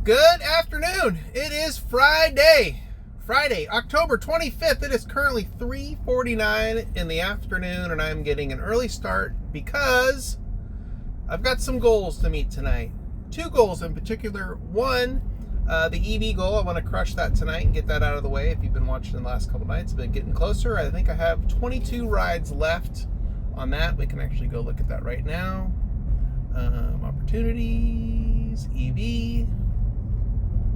Good afternoon. It is Friday, October 25th. It is currently 3:49 in the afternoon, and I'm getting an early start because I've got some goals to meet tonight. Two goals in particular. One, the EV goal. I want to crush that tonight and get that out of the way. If you've been watching the last couple nights, I've been getting closer. I think I have 22 rides left on that. We can actually go look at that right now. Opportunities, EV.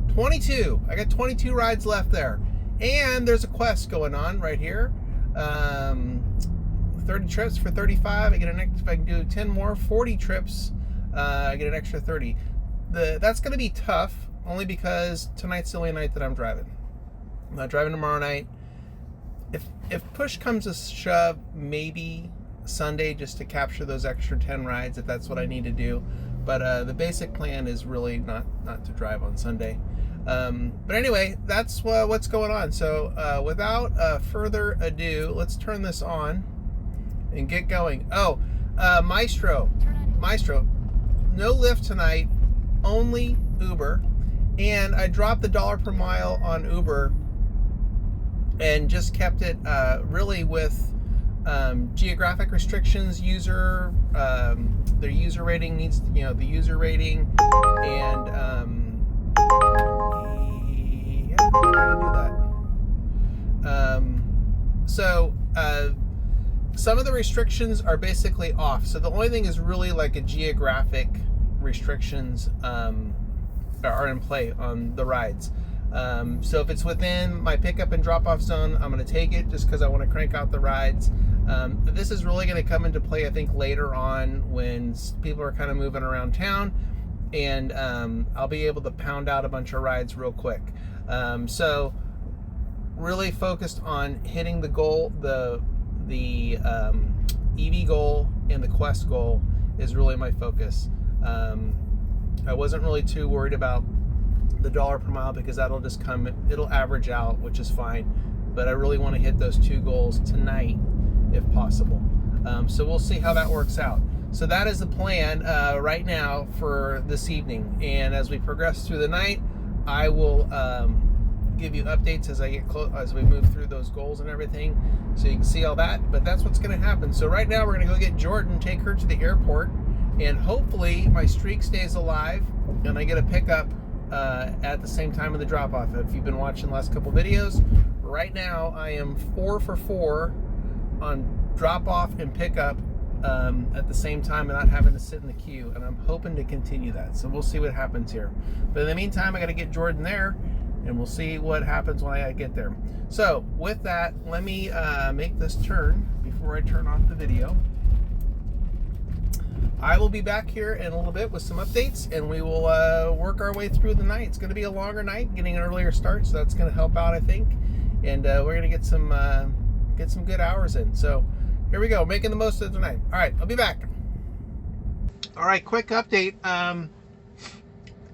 22. I got 22 rides left there. And there's a quest going on right here. 30 trips for 35. I get an extra, if I can do 10 more, 40 trips, I get an extra 30. That's going to be tough, only because tonight's the only night that I'm driving. I'm not driving tomorrow night. If push comes to shove, maybe Sunday just to capture those extra 10 rides if that's what I need to do. But the basic plan is really not to drive on Sunday. But anyway, that's what's going on. So without further ado, let's turn this on and get going. Oh, Mystro, no Lyft tonight, only Uber. And I dropped the $1 per mile on Uber and just kept it really with geographic restrictions, their user rating needs, the user rating, and yeah, I'm trying to do that. So some of the restrictions are basically off. So the only thing is really like a geographic restrictions are in play on the rides. So if it's within my pickup and drop-off zone, I'm going to take it just because I want to crank out the rides. This is really going to come into play, I think, later on when people are kind of moving around town, and I'll be able to pound out a bunch of rides real quick. So really focused on hitting the goal, the EV goal and the Quest goal is really my focus. I wasn't really too worried about the $1 per mile because that'll just it'll average out, which is fine. But I really want to hit those two goals tonight, if possible. So we'll see how that works out. So that is the plan right now for this evening. And as we progress through the night, I will give you updates as I get close, as we move through those goals and everything, so you can see all that. But that's what's going to happen. So right now we're going to go get Jordan, take her to the airport, and hopefully my streak stays alive and I get a pickup at the same time of the drop-off. If you've been watching the last couple videos, right now I am 4 for 4 on drop-off and pickup at the same time and not having to sit in the queue, and I'm hoping to continue that. So we'll see what happens here. But in the meantime, I got to get Jordan there, and we'll see what happens when I get there. So with that, let me make this turn before I turn off the video. I will be back here in a little bit with some updates, and we will work our way through the night. It's going to be a longer night, getting an earlier start, so that's going to help out, I think. And we're going to get some good hours in. So here we go, making the most of the night. All right, I'll be back. All right, quick update.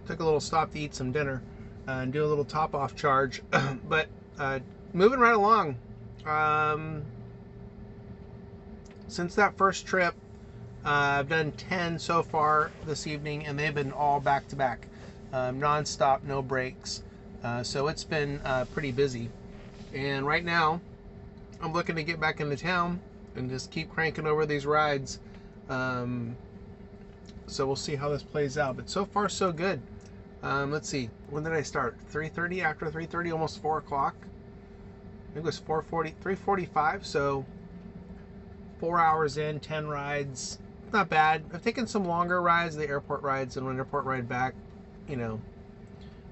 Took a little stop to eat some dinner and do a little top-off charge, but moving right along. Since that first trip, I've done 10 so far this evening, and they've been all back-to-back, non-stop, no breaks. So it's been pretty busy. And right now, I'm looking to get back into town and just keep cranking over these rides. So we'll see how this plays out. But so far, so good. Let's see. When did I start? 3:30, after 3:30, almost 4 o'clock. I think it was 4:40, 3:45. So 4 hours in, 10 rides. Not bad. I've taken some longer rides, the airport rides, and an airport ride back.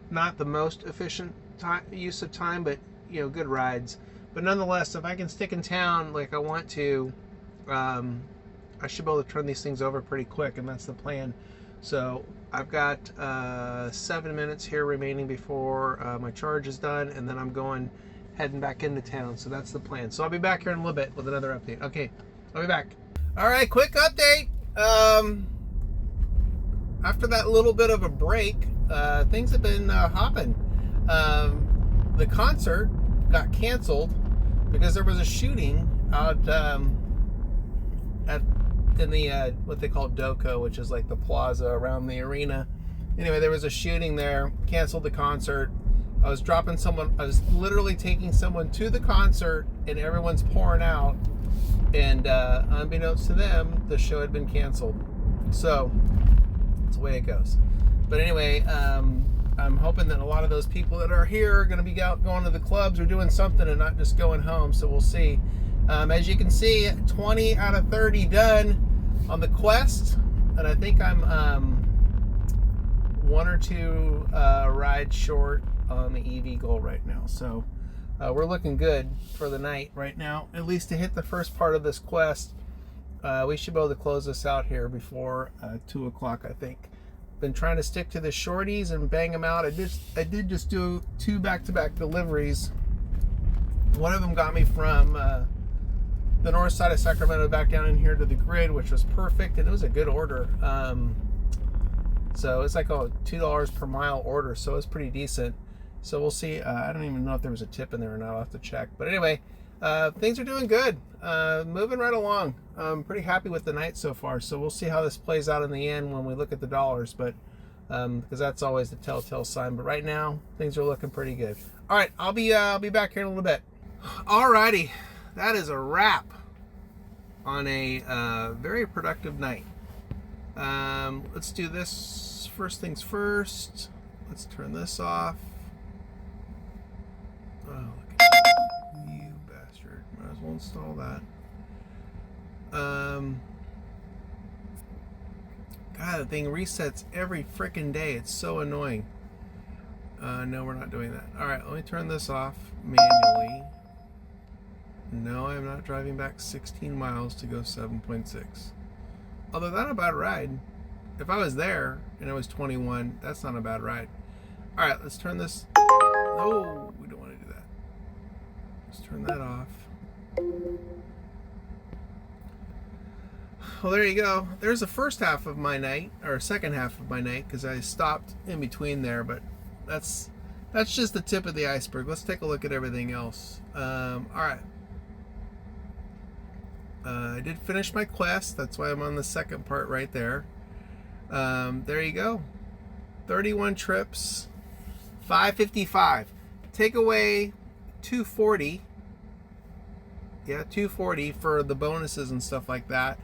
Not the most efficient use of time, but good rides. But nonetheless, if I can stick in town like I want to, I should be able to turn these things over pretty quick, and that's the plan. So I've got 7 minutes here remaining before my charge is done, and then I'm heading back into town. So that's the plan. So I'll be back here in a little bit with another update. Okay, I'll be back. All right, quick update. After that little bit of a break, things have been hopping. The concert got canceled because there was a shooting out in the what they call Doco, which is like the plaza around the arena, Anyway, there was a shooting there, canceled the concert. I was literally taking someone to the concert, and everyone's pouring out, and unbeknownst to them, the show had been canceled. So that's the way it goes. But anyway, I'm hoping that a lot of those people that are here are going to be out going to the clubs or doing something and not just going home. So we'll see. As you can see, 20 out of 30 done on the quest, and I think I'm 1 or 2 rides short on the EV goal right now. So we're looking good for the night right now, at least to hit the first part of this quest. We should be able to close this out here before 2 o'clock, I think. Been trying to stick to the shorties and bang them out. I did just do 2 back-to-back deliveries. One of them got me from the north side of Sacramento back down in here to the grid, which was perfect, and it was a good order. So it's like a $2 per mile order, so it's pretty decent. So we'll see. I don't even know if there was a tip in there or not. I'll have to check. But anyway, things are doing good. Moving right along. I'm pretty happy with the night so far. So we'll see how this plays out in the end when we look at the dollars. But because that's always the telltale sign. But right now, things are looking pretty good. All right, I'll be back here in a little bit. All righty, that is a wrap on a very productive night. Let's do this first things first. Let's turn this off. Oh, look at you bastard. Might as well install that. God, the thing resets every freaking day. It's so annoying. No, we're not doing that. Alright, let me turn this off manually. No, I'm not driving back 16 miles to go 7.6. Although that's not a bad ride. If I was there and I was 21, that's not a bad ride. Alright, let's turn this. No, we don't want to do that. Let's turn that off. Well, there you go. There's the first half of my night, or second half of my night, because I stopped in between there, but that's just the tip of the iceberg. Let's take a look at everything else. Alright. I did finish my quest. That's why I'm on the second part right there. There you go. 31 trips, 555. Take away 240. Yeah, 240 for the bonuses and stuff like that.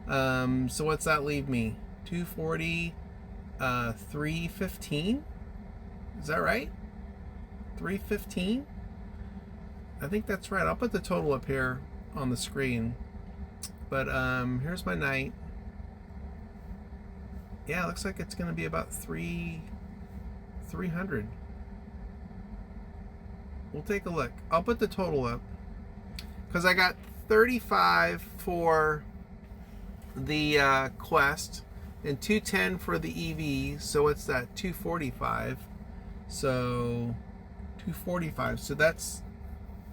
So what's that leave me? 240, 315? Is that right? 315? I think that's right. I'll put the total up here on the screen. But here's my night. Yeah, it looks like it's going to be about 300. We'll take a look. I'll put the total up because I got 35 for the quest and 210 for the EV. So what's that? 245. So 245. So that's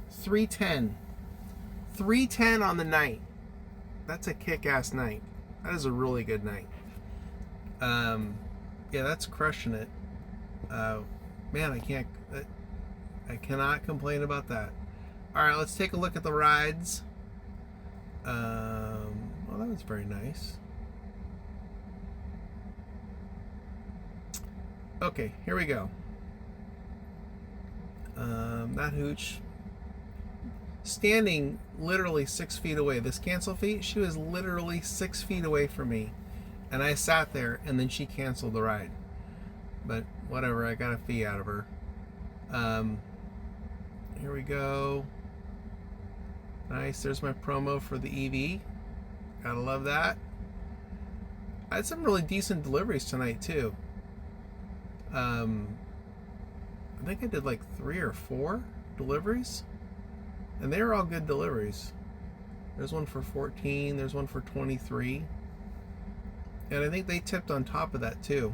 310. 310 on the night. That's a kick-ass night. That is a really good night. Yeah, that's crushing it. Man, I cannot complain about that. All right, let's take a look at the rides. Well, that was very nice. Okay, here we go. That hooch, standing literally 6 feet away. This cancel fee, she was literally 6 feet away from me. And I sat there, and then she canceled the ride. But whatever, I got a fee out of her. Here we go. Nice, there's my promo for the EV. Gotta love that. I had some really decent deliveries tonight, too. I think I did like 3 or 4 deliveries. And they were all good deliveries. There's one for 14, there's one for 23. And I think they tipped on top of that too.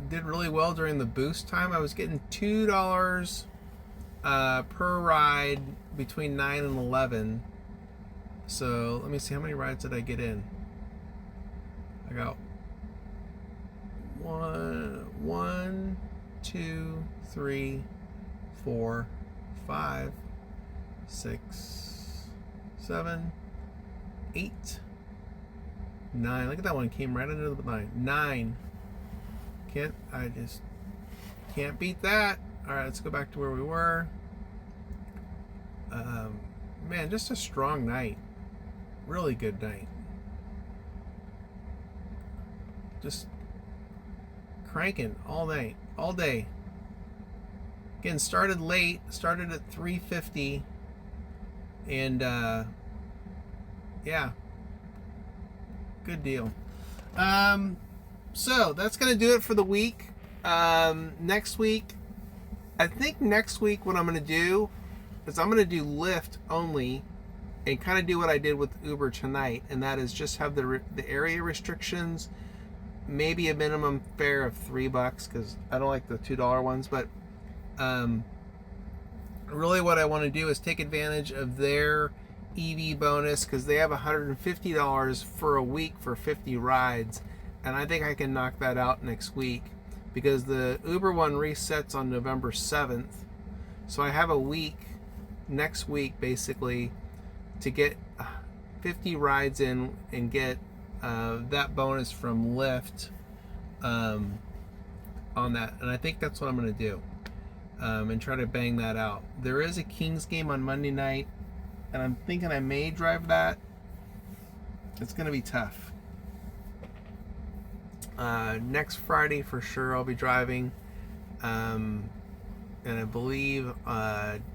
Did really well during the boost time. I was getting $2 per ride between 9 and 11. So let me see, how many rides did I get in? I got 1, 2, 3, 4, 5, 6, 7, 8, 9. Look at that one. Came right under the line. 9. I just can't beat that. All right, let's go back to where we were. Man, just a strong night. Really good night. Just cranking all night, all day. Again, started late. Started at 3:50, and yeah, good deal. So that's gonna do it for the week. Next week, I think next week what I'm gonna do is I'm gonna do Lyft only, and kind of do what I did with Uber tonight, and that is just have the area restrictions, maybe a minimum fare of $3 because I don't like the $2 ones, but really what I want to do is take advantage of their EV bonus because they have $150 for a week for 50 rides, and I think I can knock that out next week because the Uber one resets on November 7th, so I have a week next week basically to get 50 rides in and get that bonus from Lyft on that, and I think that's what I'm going to do, and try to bang that out. There is a Kings game on Monday night, and I'm thinking I may drive that. It's going to be tough. Next Friday for sure I'll be driving, and I believe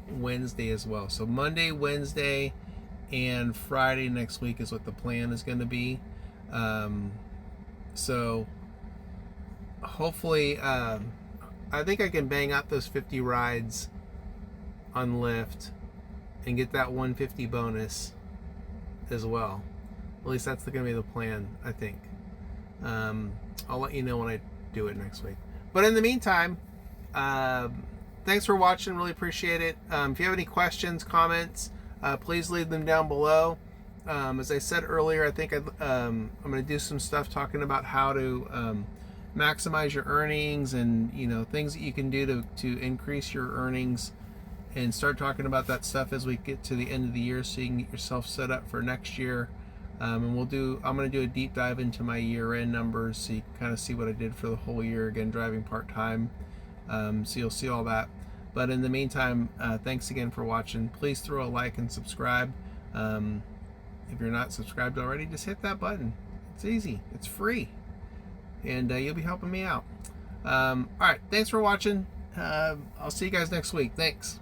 Wednesday as well. So Monday, Wednesday, and Friday next week is what the plan is going to be. So hopefully, I think I can bang out those 50 rides on Lyft and get that 150 bonus as well. At least that's going to be the plan, I think. I'll let you know when I do it next week. But in the meantime, thanks for watching. Really appreciate it. If you have any questions, comments, please leave them down below. As I said earlier, I think I'm going to do some stuff talking about how to maximize your earnings and things that you can do to increase your earnings, and start talking about that stuff as we get to the end of the year so you can get yourself set up for next year. And I'm going to do a deep dive into my year-end numbers so you can kind of see what I did for the whole year, again driving part-time. So you'll see all that. But in the meantime, thanks again for watching. Please throw a like and subscribe. If you're not subscribed already, just hit that button. It's easy. It's free. And you'll be helping me out. All right. Thanks for watching. I'll see you guys next week. Thanks.